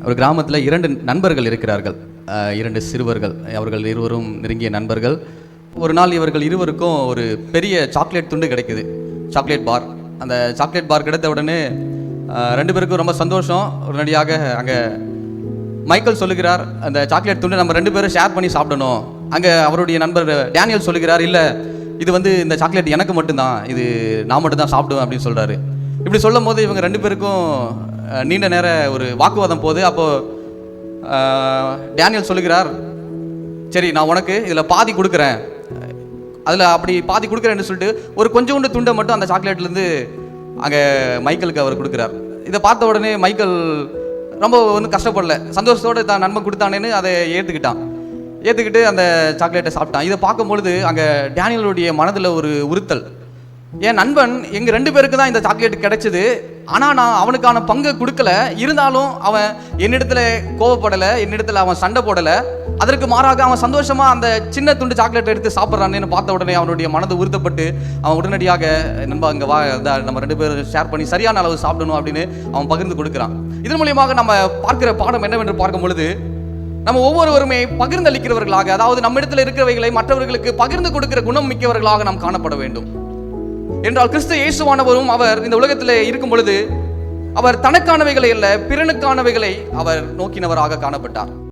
ஒரு கிராமத்தில் 2 நண்பர்கள் இருக்கிறார்கள். 2 சிறுவர்கள். அவர்கள் இருவரும் நெருங்கிய நண்பர்கள். ஒரு நாள் இவர்கள் இருவருக்கும் ஒரு பெரிய சாக்லேட் துண்டு கிடைக்குது, சாக்லேட் பார். அந்த சாக்லேட் பார் கிடைத்த உடனே 2 பேருக்கும் ரொம்ப சந்தோஷம். உடனடியாக அங்கே மைக்கேல் சொல்லுகிறார், அந்த சாக்லேட் துண்டு நம்ம 2 பேரும் ஷேர் பண்ணி சாப்பிடணும். அங்கே அவருடைய நண்பர் டேனியல் சொல்லுகிறார், இல்லை இது இந்த சாக்லேட் எனக்கு மட்டும்தான், இது நான் மட்டும் தான் சாப்பிடுவேன் அப்படின்னு சொல்கிறாரு. இப்படி சொல்லும் போது இவங்க 2 பேருக்கும் நீண்ட நேர ஒரு வாக்குவாதம் போகுது. அப்போது டேனியல் சொல்லுகிறார், சரி நான் உனக்கு இதில் பாதி கொடுக்குறேன், அதில் அப்படி பாதி கொடுக்குறேன்னு சொல்லிட்டு ஒரு கொஞ்சோண்டு துண்டை மட்டும் அந்த சாக்லேட்லேருந்து அங்கே மைக்கேலுக்கு அவர் கொடுக்குறார். இதை பார்த்த உடனே மைக்கேல் ரொம்ப ஒன்றும் கஷ்டப்படல, சந்தோஷத்தோடு தான் நண்பன் கொடுத்தானேன்னு அதை ஏற்றுக்கிட்டு அந்த சாக்லேட்டை சாப்பிட்டான். இதை பார்க்கும்பொழுது அங்கே டேனியலுடைய மனதில் ஒரு உறுத்தல். என் நண்பன் எங்கள் 2 பேருக்கு தான் இந்த சாக்லேட் கிடைச்சிது, ஆனால் நான் அவனுக்கான பங்கை கொடுக்கல. இருந்தாலும் அவன் என்னிடத்துல கோவப்படலை, என்னிடத்துல அவன் சண்டை போடலை. அதற்கு மாறாக அவன் சந்தோஷமாக அந்த சின்ன துண்டு சாக்லேட் எடுத்து சாப்பிட்றான்னு பார்த்த உடனே அவனுடைய மனது உறுத்தப்பட்டு அவன் உடனடியாக நண்பா அங்கே வா, நம்ம 2 பேரும் ஷேர் பண்ணி சரியான அளவு சாப்பிடணும் அப்படின்னு அவன் பகிர்ந்து கொடுக்குறான். இதன் மூலியமாக நம்ம பார்க்கிற பாடம் என்னவென்று பார்க்கும் பொழுது, நம்ம ஒவ்வொருவருமே பகிர்ந்தளிக்கிறவர்களாக, அதாவது நம்ம இடத்துல இருக்கிறவைகளை மற்றவர்களுக்கு பகிர்ந்து கொடுக்கிற குணம் மிக்கவர்களாக நாம் காணப்பட வேண்டும். என்றால் கிறிஸ்து இயேசுவானவரும் அவர் இந்த உலகத்தில் இருக்கும் பொழுது அவர் தனக்கானவைகளை அல்ல பிறனுக்கானவைகளை அவர் நோக்கினவராக காணப்பட்டார்.